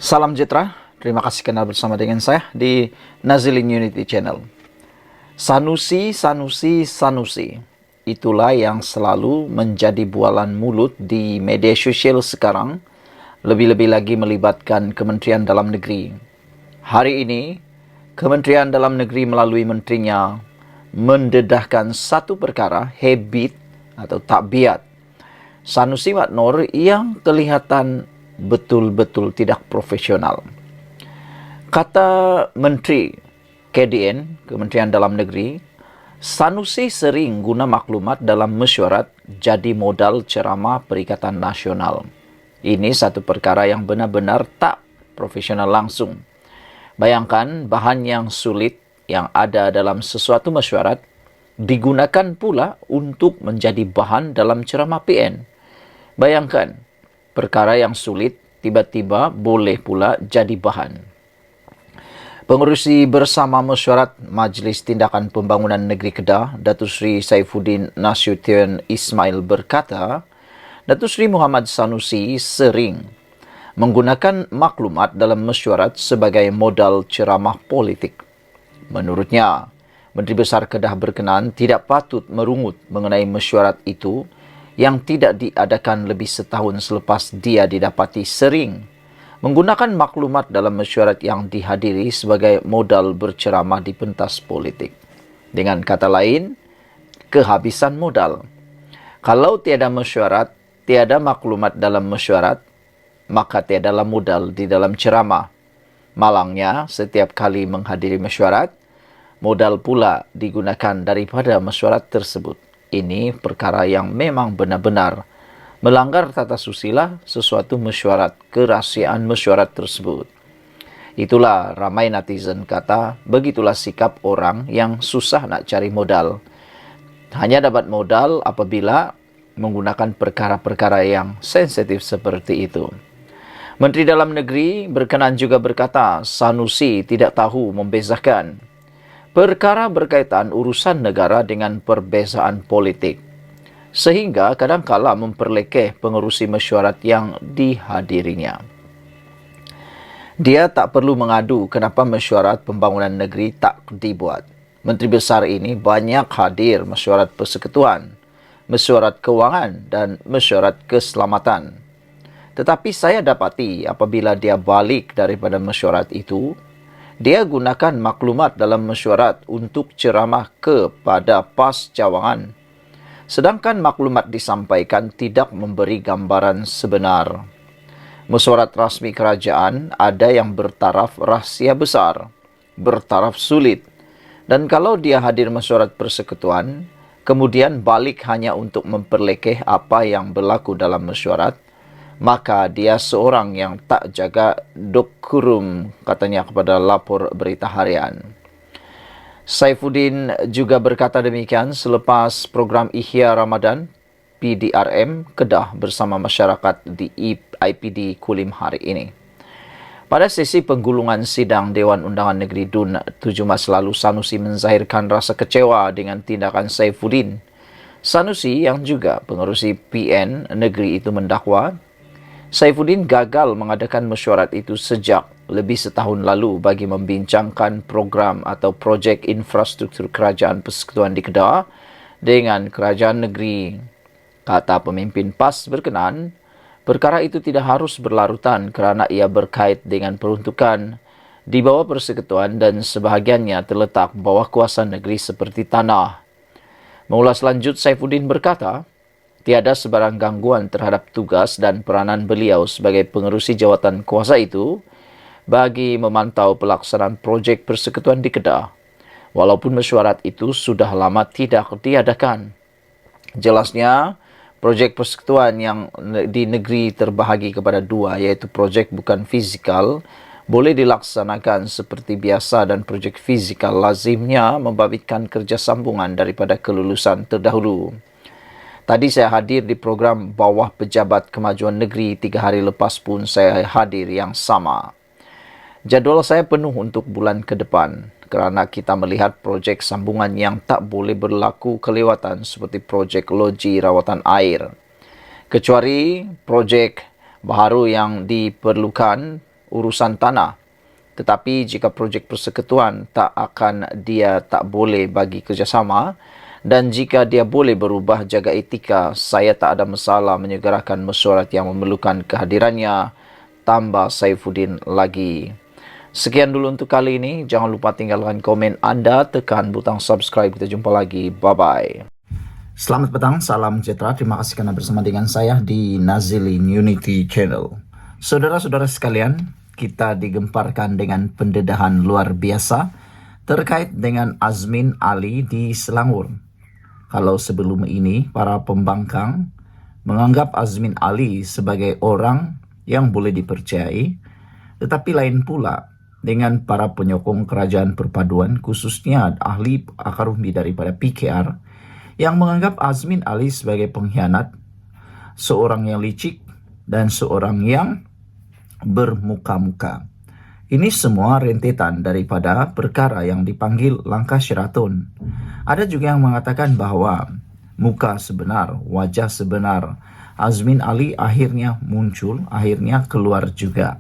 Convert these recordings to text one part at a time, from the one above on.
Salam sejahtera, terima kasih kenal bersama dengan saya di Nazilin Unity Channel. Sanusi, Sanusi, Sanusi. Itulah yang selalu menjadi bualan mulut di media sosial sekarang, lebih-lebih lagi melibatkan Kementerian Dalam Negeri. Hari ini, Kementerian Dalam Negeri melalui menterinya mendedahkan satu perkara, habit atau tabiat Sanusi Mat Noor yang kelihatan betul-betul tidak profesional. Kata Menteri KDN, Kementerian Dalam Negeri, Sanusi sering guna maklumat dalam mesyuarat jadi modal ceramah Perikatan Nasional. Ini satu perkara yang benar-benar tak profesional langsung. Bayangkan bahan yang sulit yang ada dalam sesuatu mesyuarat digunakan pula untuk menjadi bahan dalam ceramah PN. Bayangkan, perkara yang sulit tiba-tiba boleh pula jadi bahan. Pengerusi bersama mesyuarat Majlis Tindakan Pembangunan Negeri Kedah, Datuk Seri Saifuddin Nasution Ismail berkata, Datuk Seri Muhammad Sanusi sering menggunakan maklumat dalam mesyuarat sebagai modal ceramah politik. Menurutnya, Menteri Besar Kedah berkenan tidak patut merungut mengenai mesyuarat itu yang tidak diadakan lebih setahun selepas dia didapati sering menggunakan maklumat dalam mesyuarat yang dihadiri sebagai modal berceramah di pentas politik. Dengan kata lain, kehabisan modal. Kalau tiada mesyuarat, tiada maklumat dalam mesyuarat, maka tiadalah modal di dalam ceramah. Malangnya, setiap kali menghadiri mesyuarat, modal pula digunakan daripada mesyuarat tersebut. Ini perkara yang memang benar-benar melanggar tata susila sesuatu mesyuarat, kerahsiaan mesyuarat tersebut. Itulah ramai netizen kata, begitulah sikap orang yang susah nak cari modal. Hanya dapat modal apabila menggunakan perkara-perkara yang sensitif seperti itu. Menteri Dalam Negeri berkenan juga berkata, Sanusi tidak tahu membezakan perkara berkaitan urusan negara dengan perbezaan politik, sehingga kadang-kala memperlekeh pengerusi mesyuarat yang dihadirinya. Dia tak perlu mengadu kenapa mesyuarat pembangunan negeri tak dibuat. Menteri Besar ini banyak hadir mesyuarat persekutuan, mesyuarat kewangan dan mesyuarat keselamatan. Tetapi saya dapati apabila dia balik daripada mesyuarat itu, dia gunakan maklumat dalam mesyuarat untuk ceramah kepada PAS Cawangan. Sedangkan maklumat disampaikan tidak memberi gambaran sebenar. Mesyuarat rasmi kerajaan ada yang bertaraf rahsia besar, bertaraf sulit. Dan kalau dia hadir mesyuarat persekutuan, kemudian balik hanya untuk memperlekeh apa yang berlaku dalam mesyuarat, maka dia seorang yang tak jaga dokurum, katanya kepada lapor berita harian. Saifuddin juga berkata demikian selepas program Ihya Ramadan PDRM Kedah bersama masyarakat di IPD Kulim hari ini. Pada sesi penggulungan sidang Dewan Undangan Negeri DUN 7 Mac lalu, Sanusi menzahirkan rasa kecewa dengan tindakan Saifuddin. Sanusi yang juga pengerusi PN negeri itu mendakwa Saifuddin gagal mengadakan mesyuarat itu sejak lebih setahun lalu bagi membincangkan program atau projek infrastruktur kerajaan persekutuan di Kedah dengan kerajaan negeri. Kata pemimpin PAS berkenan, perkara itu tidak harus berlarutan kerana ia berkait dengan peruntukan di bawah persekutuan dan sebahagiannya terletak bawah kuasa negeri seperti tanah. Mengulas lanjut, Saifuddin berkata, tiada sebarang gangguan terhadap tugas dan peranan beliau sebagai pengerusi jawatan kuasa itu bagi memantau pelaksanaan projek persekutuan di Kedah, walaupun mesyuarat itu sudah lama tidak diadakan. Jelasnya, projek persekutuan yang di negeri terbahagi kepada dua, iaitu projek bukan fizikal, boleh dilaksanakan seperti biasa dan projek fizikal lazimnya membabitkan kerja sambungan daripada kelulusan terdahulu. Tadi saya hadir di program Bawah Pejabat Kemajuan Negeri, 3 hari lepas pun saya hadir yang sama. Jadual saya penuh untuk bulan ke depan kerana kita melihat projek sambungan yang tak boleh berlaku kelewatan seperti projek loji rawatan air. Kecuali projek baharu yang diperlukan urusan tanah. Tetapi jika projek persekutuan dia tak boleh bagi kerjasama, dan jika dia boleh berubah jaga etika, saya tak ada masalah menyegerakan mesyuarat yang memerlukan kehadirannya, tambah Saifuddin lagi. Sekian dulu untuk kali ini. Jangan lupa tinggalkan komen anda, tekan butang subscribe. Kita jumpa lagi. Bye-bye. Selamat petang, salam sejahtera. Terima kasih karena bersama dengan saya di Nazilin Unity Channel. Saudara-saudara sekalian, kita digemparkan dengan pendedahan luar biasa terkait dengan Azmin Ali di Selangor. Kalau sebelum ini, para pembangkang menganggap Azmin Ali sebagai orang yang boleh dipercayai, tetapi lain pula dengan para penyokong kerajaan perpaduan, khususnya ahli akar umbi daripada PKR, yang menganggap Azmin Ali sebagai pengkhianat, seorang yang licik, dan seorang yang bermuka-muka. Ini semua rentetan daripada perkara yang dipanggil langkah Sheraton. Ada juga yang mengatakan bahwa muka sebenar, wajah sebenar Azmin Ali akhirnya muncul, akhirnya keluar juga.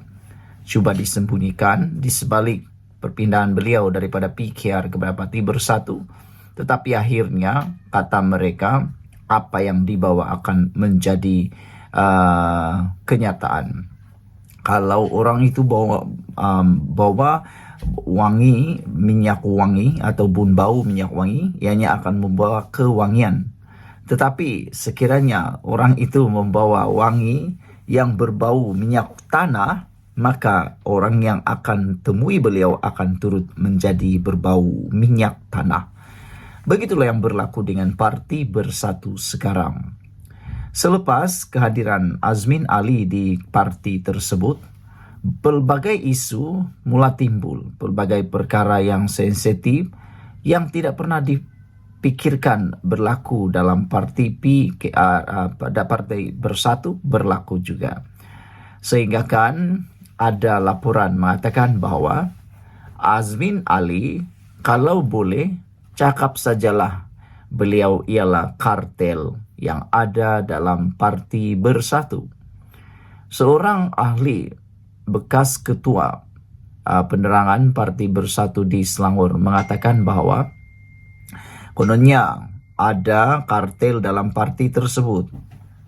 Cuba disembunyikan di sebalik perpindahan beliau daripada PKR kepada Parti Bersatu, tetapi akhirnya kata mereka apa yang dibawa akan menjadi kenyataan. Kalau orang itu bawa minyak wangi ataupun bau minyak wangi, ianya akan membawa kewangian. Tetapi sekiranya orang itu membawa wangi yang berbau minyak tanah, maka orang yang akan temui beliau akan turut menjadi berbau minyak tanah. Begitulah yang berlaku dengan Parti Bersatu sekarang. Selepas kehadiran Azmin Ali di parti tersebut, pelbagai isu mula timbul, pelbagai perkara yang sensitif yang tidak pernah dipikirkan berlaku dalam parti pada Parti Bersatu berlaku juga. Sehingga kan ada laporan mengatakan bahwa Azmin Ali kalau boleh cakap sajalah beliau ialah kartel yang ada dalam Parti Bersatu. Seorang ahli bekas ketua penerangan Parti Bersatu di Selangor mengatakan bahwa kononnya ada kartel dalam parti tersebut,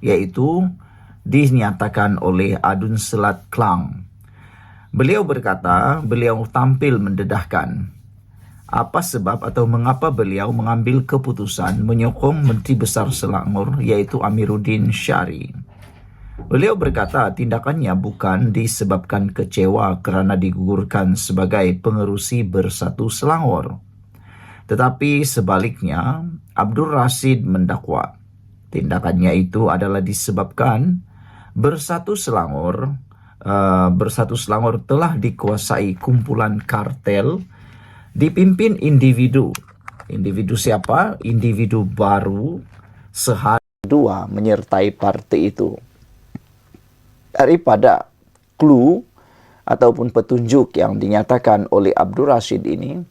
yaitu dinyatakan oleh Adun Selat Klang. Beliau berkata, beliau tampil mendedahkan apa sebab atau mengapa beliau mengambil keputusan menyokong Menteri Besar Selangor, yaitu Amiruddin Syari. Beliau berkata tindakannya bukan disebabkan kecewa kerana digugurkan sebagai pengerusi Bersatu Selangor, tetapi sebaliknya Abdul Rashid mendakwa tindakannya itu adalah disebabkan Bersatu Selangor telah dikuasai kumpulan kartel dipimpin individu. Individu siapa? Individu baru sehari dua menyertai parti itu. Daripada clue ataupun petunjuk yang dinyatakan oleh Abdul Rashid ini,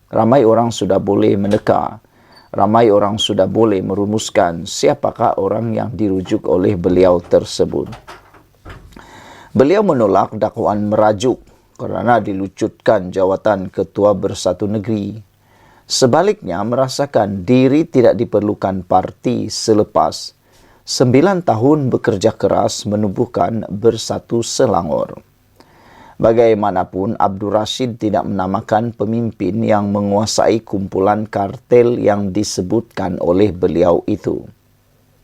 ramai orang sudah boleh meneka, ramai orang sudah boleh merumuskan siapakah orang yang dirujuk oleh beliau tersebut. Beliau menolak dakwaan merajuk kerana dilucutkan jawatan Ketua Bersatu Negeri. Sebaliknya merasakan diri tidak diperlukan parti selepas 9 tahun bekerja keras menubuhkan Bersatu Selangor. Bagaimanapun, Abdul Rashid tidak menamakan pemimpin yang menguasai kumpulan kartel yang disebutkan oleh beliau itu.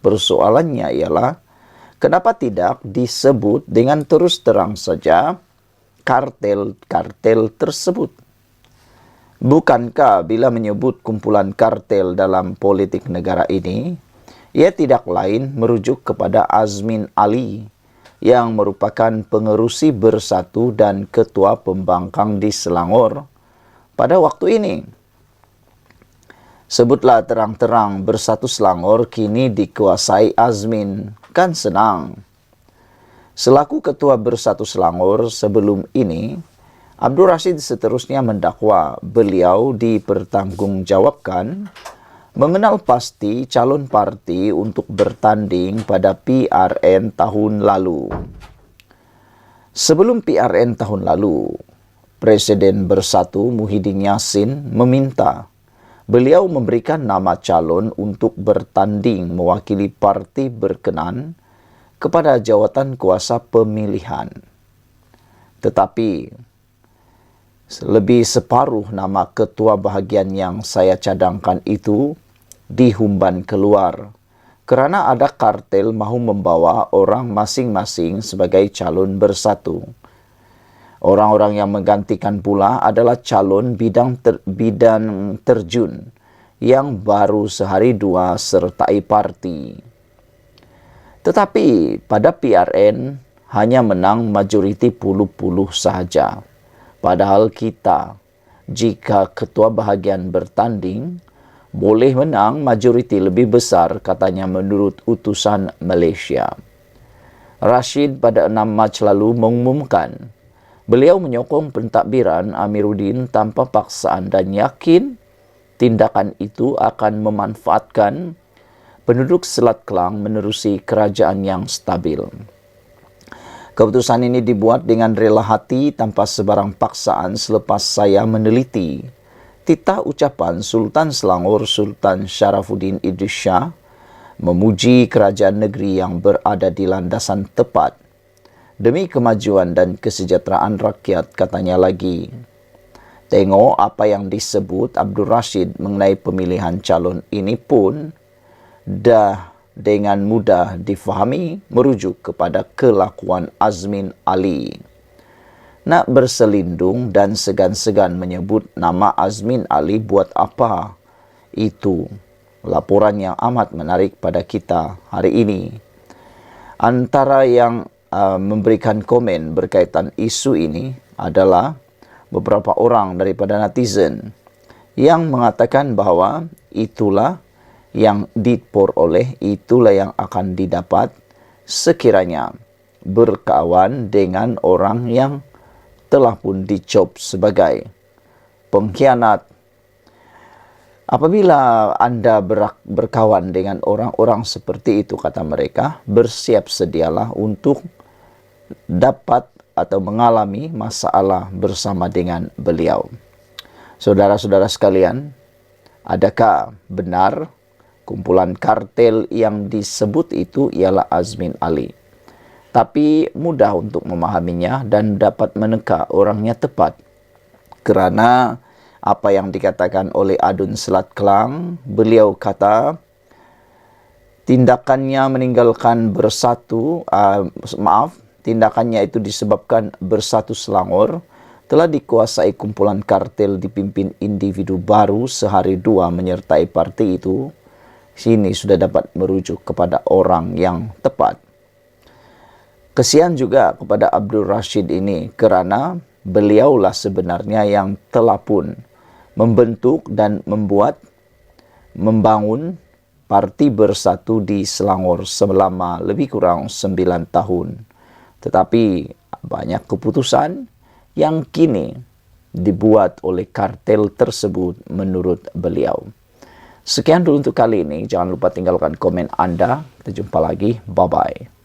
Persoalannya ialah, kenapa tidak disebut dengan terus terang saja kartel-kartel tersebut? Bukankah bila menyebut kumpulan kartel dalam politik negara ini, ia tidak lain merujuk kepada Azmin Ali yang merupakan pengerusi Bersatu dan ketua pembangkang di Selangor pada waktu ini? Sebutlah terang-terang Bersatu Selangor kini dikuasai Azmin, kan senang. Selaku Ketua Bersatu Selangor sebelum ini, Abdul Rashid seterusnya mendakwa beliau dipertanggungjawabkan mengenal pasti calon parti untuk bertanding pada PRN tahun lalu. Sebelum PRN tahun lalu, Presiden Bersatu Muhyiddin Yassin meminta beliau memberikan nama calon untuk bertanding mewakili parti berkenan kepada jawatan kuasa pemilihan. Tetapi lebih separuh nama ketua bahagian yang saya cadangkan itu dihumban keluar kerana ada kartel mahu membawa orang masing-masing sebagai calon bersatu. Orang-orang yang menggantikan pula adalah calon bidang terjun yang baru sehari dua sertai parti. Tetapi pada PRN hanya menang majoriti puluh-puluh sahaja. Padahal kita, jika ketua bahagian bertanding, boleh menang majoriti lebih besar katanya menurut utusan Malaysia. Rashid pada 6 Mac lalu mengumumkan beliau menyokong pentadbiran Amiruddin tanpa paksaan dan yakin tindakan itu akan memanfaatkan penduduk Selat Kelang menerusi kerajaan yang stabil. Keputusan ini dibuat dengan rela hati tanpa sebarang paksaan selepas saya meneliti titah ucapan Sultan Selangor Sultan Sharafuddin Idris Shah memuji kerajaan negeri yang berada di landasan tepat demi kemajuan dan kesejahteraan rakyat, katanya lagi. Tengok apa yang disebut Abdul Rashid mengenai pemilihan calon ini pun dah dengan mudah difahami merujuk kepada kelakuan Azmin Ali. Nak berselindung dan segan-segan menyebut nama Azmin Ali buat apa? Itu laporan yang amat menarik pada kita hari ini. Antara yang memberikan komen berkaitan isu ini adalah beberapa orang daripada netizen yang mengatakan bahawa itulah yang diperoleh, itulah yang akan didapat sekiranya berkawan dengan orang yang telah pun dicop sebagai pengkhianat. Apabila anda berkawan dengan orang-orang seperti itu, kata mereka, bersiap sedialah untuk dapat atau mengalami masalah bersama dengan beliau. Saudara-saudara sekalian, adakah benar kumpulan kartel yang disebut itu ialah Azmin Ali? Tapi mudah untuk memahaminya dan dapat meneka orangnya tepat. Kerana apa yang dikatakan oleh Adun Selat Kelang, beliau kata tindakannya meninggalkan bersatu, tindakannya itu disebabkan Bersatu Selangor telah dikuasai kumpulan kartel dipimpin individu baru sehari dua menyertai parti itu. Sini sudah dapat merujuk kepada orang yang tepat. Kesian juga kepada Abdul Rashid ini kerana beliaulah sebenarnya yang telah pun membentuk dan membangun parti Bersatu di Selangor selama lebih kurang 9 tahun. Tetapi banyak keputusan yang kini dibuat oleh kartel tersebut menurut beliau. Sekian dulu untuk kali ini. Jangan lupa tinggalkan komen anda. Kita jumpa lagi. Bye-bye.